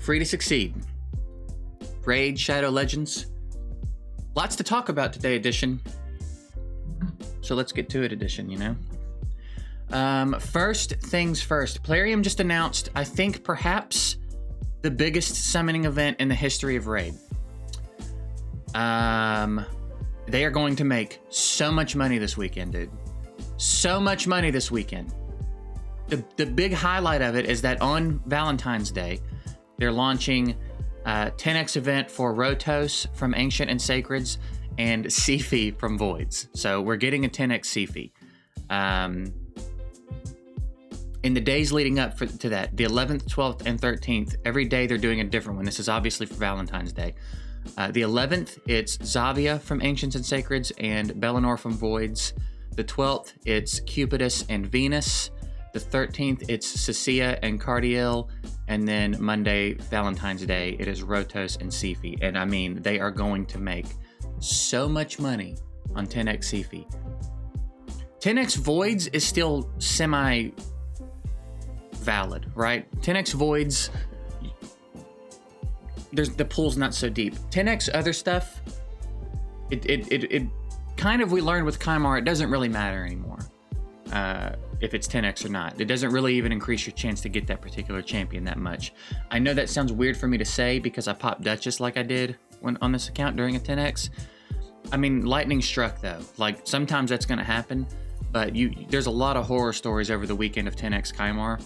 Free to Succeed. Raid Shadow Legends. Lots to talk about today, edition. So let's get to it, edition, you know? First things first. Plarium just announced, I think, perhaps the biggest summoning event in the history of Raid. They are going to make so much money this weekend, dude. So much money this weekend. The big highlight of it is that on Valentine's Day, they're launching a 10x event for Rotos from Ancient and Sacreds and Sifi from Voids. So we're getting a 10x Sifi. In the days leading up to that, the 11th, 12th, and 13th, every day they're doing a different one. This is obviously for Valentine's Day. The 11th, it's Zavia from Ancients and Sacreds and Bellinor from Voids. The 12th, it's Cupidus and Venus. The 13th, it's Cecilia and Cardiel. And then Monday, Valentine's Day, it is Rotos and Sifi. And I mean, they are going to make so much money on 10x Sifi. 10x Voids is still semi-valid, right? 10x Voids, the pool's not so deep. 10x other stuff, it kind of, we learned with Kymar, it doesn't really matter anymore. If it's 10x or not. It doesn't really even increase your chance to get that particular champion that much. I know that sounds weird for me to say because I popped Duchess like I did on this account during a 10x. I mean, lightning struck though. Like, sometimes that's gonna happen, but there's a lot of horror stories over the weekend of 10x Kymar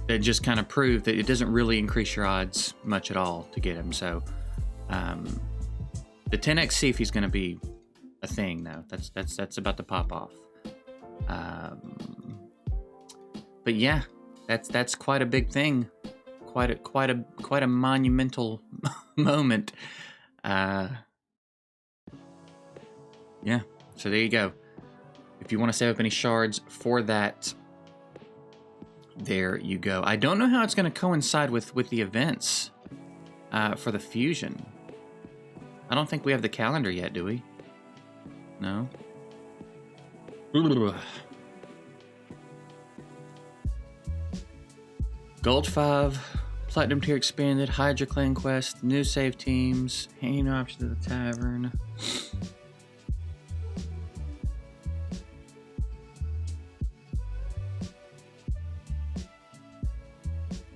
that just kind of prove that it doesn't really increase your odds much at all to get him. So the 10x Sifi is gonna be a thing though. That's about to pop off. But yeah, that's quite a big thing. Quite a monumental moment. Yeah. So there you go. If you want to save up any shards for that, there you go. I don't know how it's going to coincide with the events for the fusion. I don't think we have the calendar yet, do we? No. Gold 5, Platinum tier expanded, Hydra Clan quest, new save teams, hanging option to the tavern.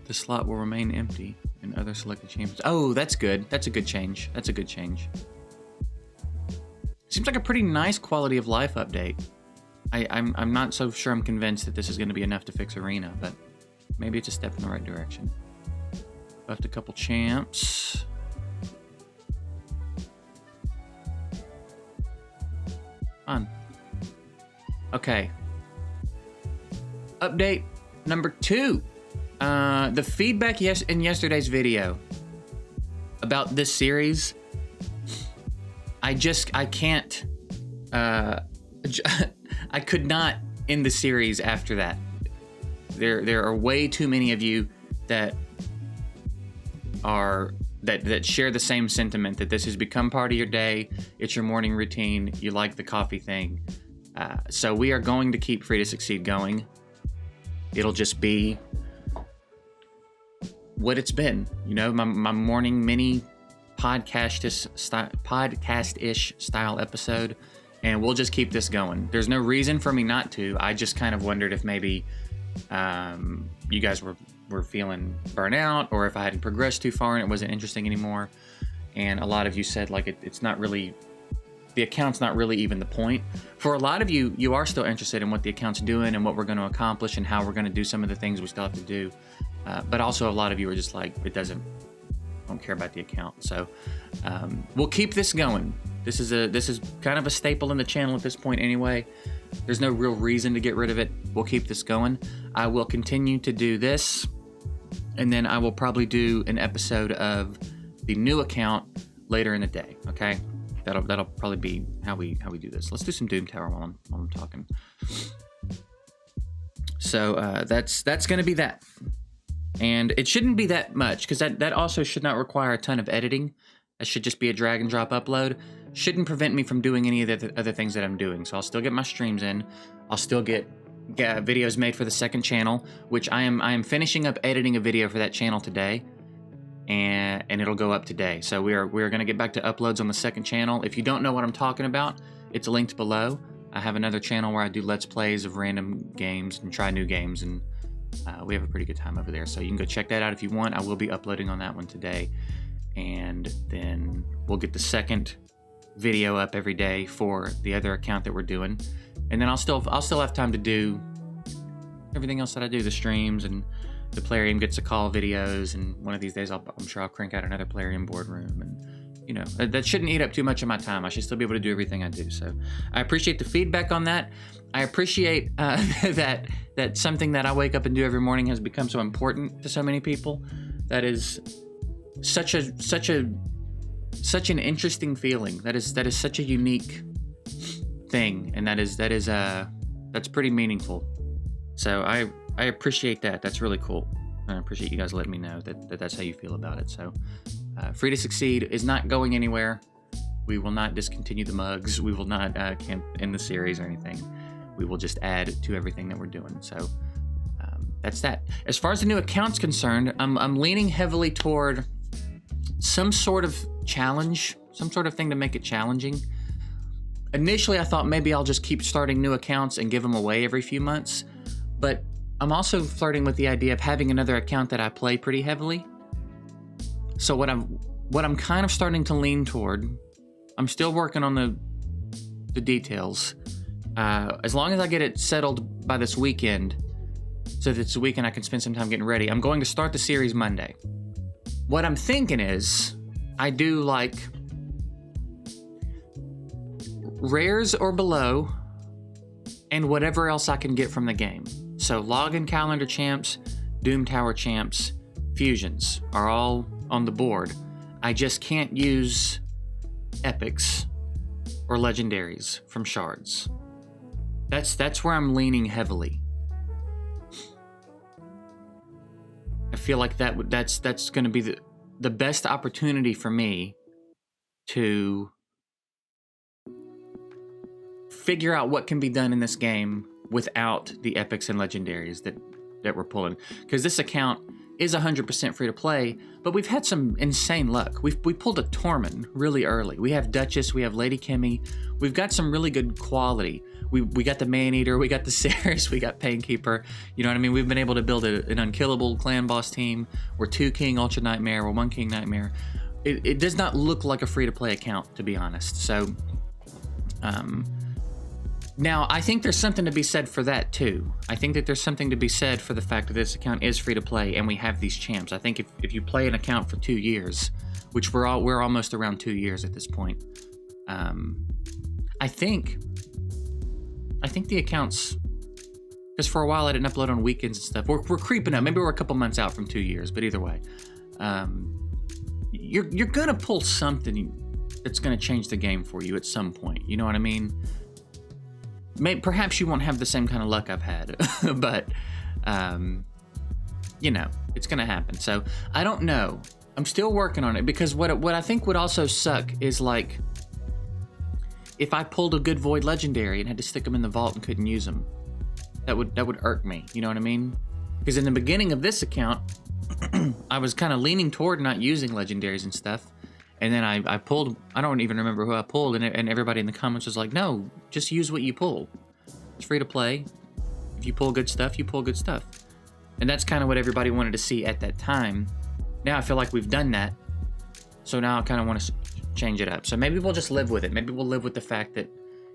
The slot will remain empty in other selected champions. Oh, that's good. That's a good change. That's a good change. Seems like a pretty nice quality of life update. I'm not so sure I'm convinced that this is going to be enough to fix Arena, but maybe it's a step in the right direction. Left a couple champs. Fun. Okay. Update number 2. The feedback in yesterday's video about this series, I can't, I could not end the series after that. There are way too many of you that share the same sentiment, that this has become part of your day, it's your morning routine, you like the coffee thing. So we are going to keep Free to Succeed going. It'll just be what it's been, you know, my morning mini podcast-ish style episode, and we'll just keep this going. There's no reason for me not to. I just kind of wondered if maybe you guys were feeling burnout, or if I hadn't progressed too far and it wasn't interesting anymore. And a lot of you said like it's not really, the account's not really even the point. For a lot of you, you are still interested in what the account's doing and what we're going to accomplish and how we're going to do some of the things we still have to do. But also a lot of you are just like, I don't care about the account. So we'll keep this going. This is kind of a staple in the channel at this point anyway. There's no real reason to get rid of it. We'll keep this going. I will continue to do this, and then I will probably do an episode of the new account later in the day. Okay, that'll probably be how we do this. Let's do some Doom Tower while I'm talking. So that's going to be that. And it shouldn't be that much, because that also should not require a ton of editing. It should just be a drag and drop upload. Shouldn't prevent me from doing any of the other things that I'm doing. So I'll still get my streams in. I'll still get videos made for the second channel, which I am finishing up editing a video for that channel today, and it'll go up today. So we're going to get back to uploads on the second channel. If you don't know what I'm talking about, it's linked below. I have another channel where I do Let's Plays of random games and try new games, and we have a pretty good time over there. So you can go check that out if you want. I will be uploading on that one today, and then we'll get the second video up every day for the other account that we're doing, and then I'll still have time to do everything else that I do, the streams, and the Plarium gets a call videos, and one of these days I'm sure I'll crank out another Plarium boardroom, and you know, that shouldn't eat up too much of my time. I should still be able to do everything I do. So I appreciate the feedback on that. I appreciate that something that I wake up and do every morning has become so important to so many people. That is such an interesting feeling. That is such a unique thing, and that's pretty meaningful. So I appreciate that. That's really cool. I appreciate you guys letting me know that that's how you feel about it. So Free to Succeed is not going anywhere. We will not discontinue the mugs. We will not end the series or anything. We will just add to everything that we're doing. So that's that. As far as the new account's concerned, I'm leaning heavily toward some sort of challenge, some sort of thing to make it challenging. Initially, I thought maybe I'll just keep starting new accounts and give them away every few months. But I'm also flirting with the idea of having another account that I play pretty heavily. So what I'm kind of starting to lean toward, I'm still working on the details. As long as I get it settled by this weekend, so that this weekend I can spend some time getting ready, I'm going to start the series Monday. What I'm thinking is, I do like rares or below, and whatever else I can get from the game. So Login Calendar Champs, Doom Tower Champs, Fusions are all on the board. I just can't use epics or legendaries from shards. That's where I'm leaning heavily. I feel like that's going to be the best opportunity for me to figure out what can be done in this game without the epics and legendaries that we're pulling. Because this account is 100% free to play, but we've had some insane luck. We pulled a Tormund really early. We have Duchess, we have Lady Kimmy. We've got some really good quality. We got the Man-Eater, we got the Ceres, we got Painkeeper. You know what I mean? We've been able to build an unkillable clan boss team. We're 2 King Ultra Nightmare, we're 1 King Nightmare. It does not look like a free-to-play account, to be honest. So, now, I think there's something to be said for that, too. I think that there's something to be said for the fact that this account is free to play and we have these champs. I think if you play an account for 2 years, which we're almost around 2 years at this point, I think the accounts, because for a while I didn't upload on weekends and stuff. We're creeping up. Maybe we're a couple months out from 2 years, but either way, you're gonna pull something that's gonna change the game for you at some point. You know what I mean? Perhaps you won't have the same kind of luck I've had, but, you know, it's going to happen. So, I don't know. I'm still working on it, because what I think would also suck is, like, if I pulled a good Void Legendary and had to stick them in the vault and couldn't use them. That would irk me, you know what I mean? Because in the beginning of this account, I was kind of leaning toward not using Legendaries and stuff. And then I pulled, I don't even remember who I pulled, and everybody in the comments was like, no, just use what you pull. It's free to play. If you pull good stuff, you pull good stuff. And that's kind of what everybody wanted to see at that time. Now I feel like we've done that. So now I kind of want to change it up. So maybe we'll just live with it. Maybe we'll live with the fact that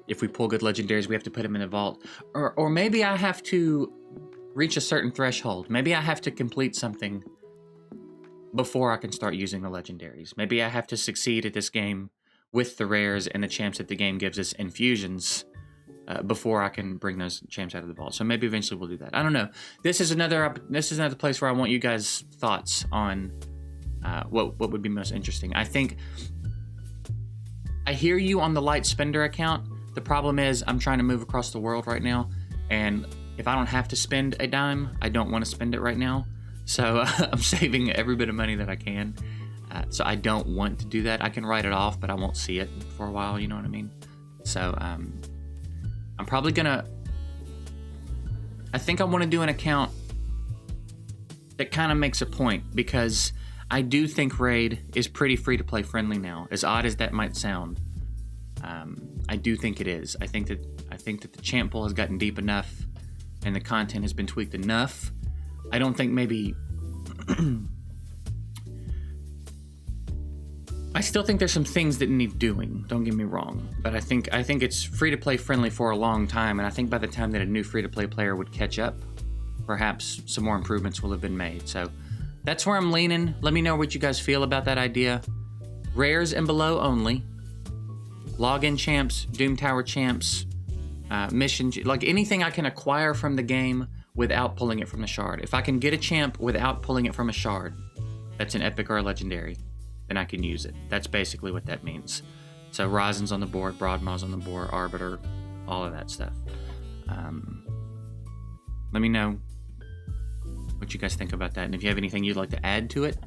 if we pull good legendaries, we have to put them in the vault. Or maybe I have to reach a certain threshold. Maybe I have to complete something before I can start using the legendaries. Maybe I have to succeed at this game with the rares and the champs that the game gives us in fusions before I can bring those champs out of the vault. So maybe eventually we'll do that. I don't know. This is another place where I want you guys' thoughts on what would be most interesting. I think I hear you on the light spender account. The problem is I'm trying to move across the world right now, and if I don't have to spend a dime, I don't want to spend it right now. So I'm saving every bit of money that I can. So I don't want to do that. I can write it off, but I won't see it for a while, you know what I mean? So I'm probably gonna I think I want to do an account that kind of makes a point, because I do think Raid is pretty free-to-play friendly now, as odd as that might sound. I do think it is. I think that the champ pool has gotten deep enough, and the content has been tweaked enough. I don't think maybe... I still think there's some things that need doing, don't get me wrong, but I think it's free-to-play friendly for a long time, and I think by the time that a new free-to-play player would catch up, perhaps some more improvements will have been made. So that's where I'm leaning. Let me know what you guys feel about that idea. Rares and below only. Login champs, Doom Tower champs, mission, like anything I can acquire from the game without pulling it from the shard. If I can get a champ without pulling it from a shard, that's an epic or a legendary, then I can use it. That's basically what that means. So Rosin's on the board, Broadmaw's on the board, Arbiter, all of that stuff. Let me know what you guys think about that. And if you have anything you'd like to add to it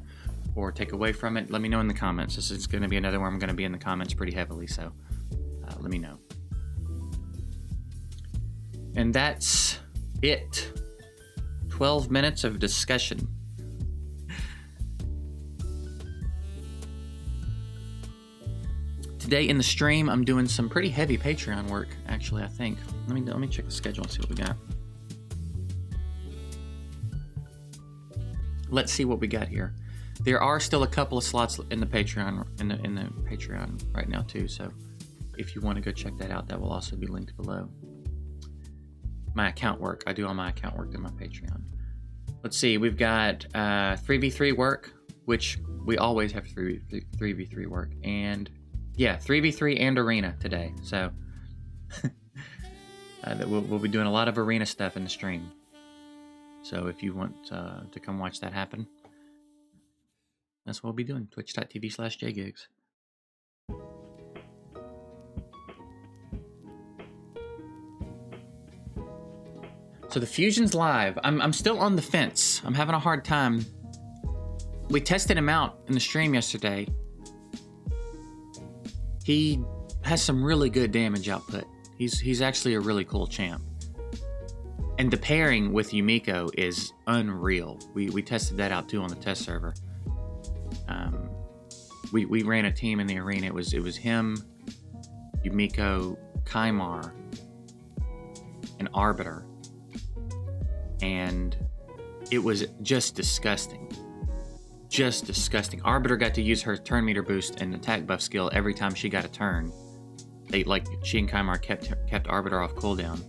or take away from it, let me know in the comments. This is going to be another one I'm going to be in the comments pretty heavily, so let me know. And that's it. 12 minutes of discussion. Today in the stream, I'm doing some pretty heavy Patreon work, actually, I think. Let me check the schedule and see what we got. Let's see what we got here. There are still a couple of slots in the Patreon in the Patreon right now too, so if you want to go check that out, that will also be linked below. My account work. I do all my account work in my Patreon. Let's see, we've got 3v3 work, which we always have 3v3 work, and yeah, 3v3 and arena today. So we'll be doing a lot of arena stuff in the stream. So if you want to come watch that happen, that's what we'll be doing. Twitch.tv/JGigs. So the Fusion's live. I'm still on the fence. I'm having a hard time. We tested him out in the stream yesterday. He has some really good damage output. He's actually a really cool champ. And the pairing with Yumiko is unreal. We tested that out too on the test server. We ran a team in the arena. It was him, Yumiko, Kaimar, and Arbiter. And it was just disgusting. Just disgusting. Arbiter got to use her turn meter boost and attack buff skill every time she got a turn. She and Kaimar kept Arbiter off cooldown.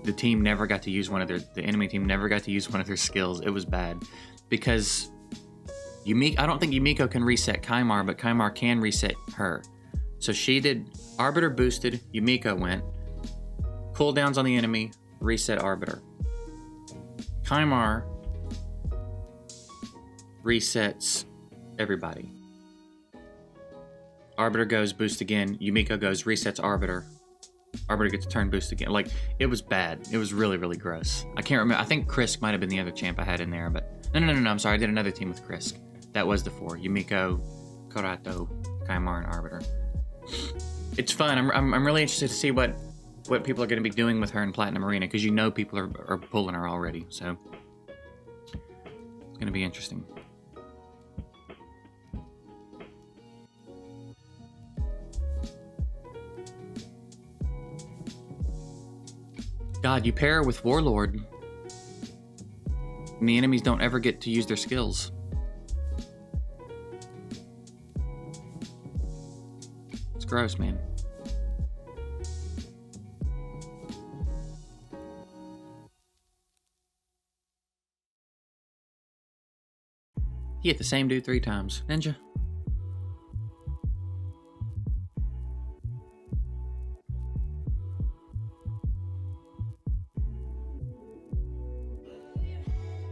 The team never got to use the enemy team never got to use one of their skills. It was bad. Because I don't think Yumiko can reset Kaimar, but Kaimar can reset her. So she did, Arbiter boosted, Yumiko went, cooldowns on the enemy, reset Arbiter. Kaimar resets everybody. Arbiter goes, boost again. Yumiko goes, resets Arbiter. Arbiter gets a turn boost again. Like, it was bad. It was really, really gross. I can't remember. I think Krisk might have been the other champ I had in there, but... No, I'm sorry. I did another team with Krisk. That was the four. Yumiko, Korato, Kaimar, and Arbiter. It's fun. I'm really interested to see what people are going to be doing with her in Platinum Arena, because you know people are pulling her already, so... It's going to be interesting. God, you pair with Warlord, and the enemies don't ever get to use their skills. It's gross, man. He hit the same dude 3 times. Ninja.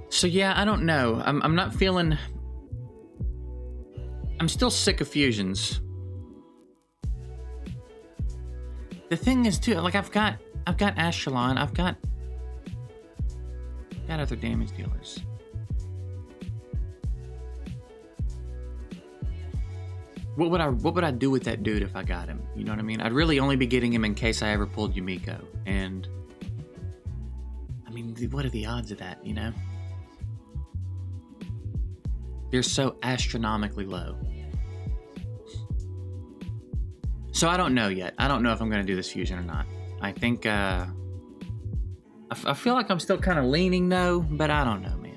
So yeah, I don't know. I'm not feeling... I'm still sick of fusions. The thing is too, like I've got Ashelon, I've got other damage dealers. What would I do with that dude if I got him? You know what I mean? I'd really only be getting him in case I ever pulled Yumiko, and mean, what are the odds of that, you know? They're so astronomically low. So I don't know yet. I don't know if I'm going to do this fusion or not. I think, I feel like I'm still kind of leaning no, but I don't know, man.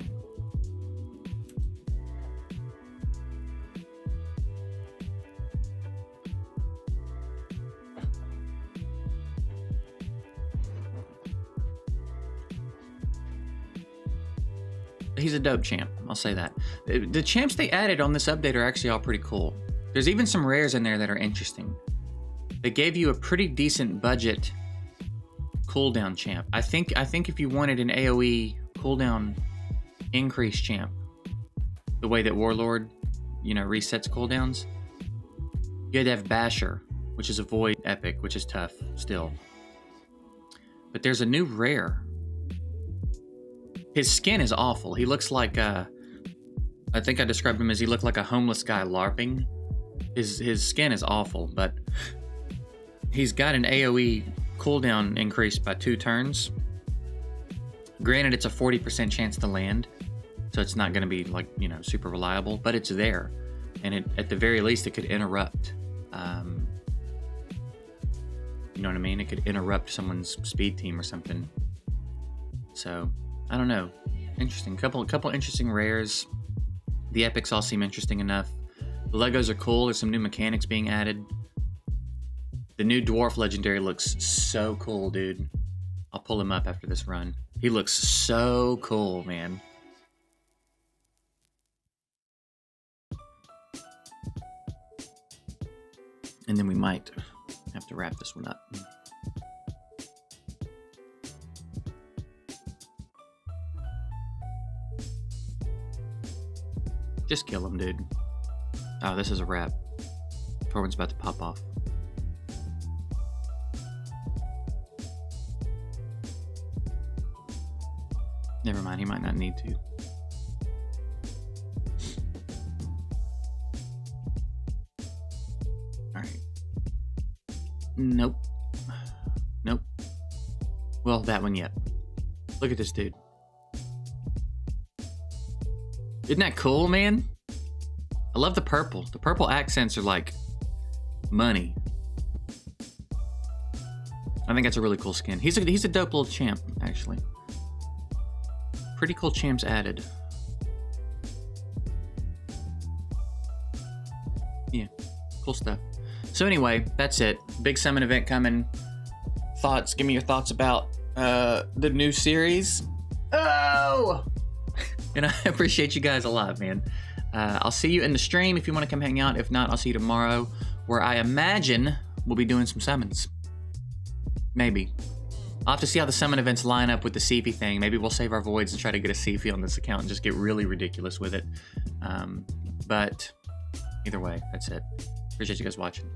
He's a dope champ, I'll say that. The champs they added on this update are actually all pretty cool. There's even some rares in there that are interesting. They gave you a pretty decent budget cooldown champ. I think if you wanted an AoE cooldown increase champ, the way that Warlord, resets cooldowns, you had to have Basher, which is a Void epic, which is tough still. But there's a new rare. His skin is awful. He looks like, I think I described him as he looked like a homeless guy LARPing. His skin is awful, but he's got an AoE cooldown increase by 2 turns. Granted, it's a 40% chance to land, so it's not going to be super reliable, but it's there. And at the very least, it could interrupt. You know what I mean? It could interrupt someone's speed team or something. So I don't know. Interesting. Couple interesting rares. The epics all seem interesting enough. The Legos are cool. There's some new mechanics being added. The new Dwarf Legendary looks so cool, dude. I'll pull him up after this run. He looks so cool, man. And then we might have to wrap this one up. Just kill him, dude. Oh, this is a wrap. Torwin's about to pop off. Never mind, he might not need to. Alright. Nope. Nope. Well, that one yet. Look at this dude. Isn't that cool, man? I love the purple. The purple accents are like money. I think that's a really cool skin. He's a dope little champ, actually. Pretty cool champs added. Yeah, cool stuff. So anyway, that's it. Big summon event coming. Thoughts? Give me your thoughts about the new series. Oh! And I appreciate you guys a lot, man. I'll see you in the stream if you want to come hang out. If not, I'll see you tomorrow, where I imagine we'll be doing some summons. Maybe. I'll have to see how the summon events line up with the CP thing. Maybe we'll save our voids and try to get a CP on this account and just get really ridiculous with it. But either way, that's it. Appreciate you guys watching.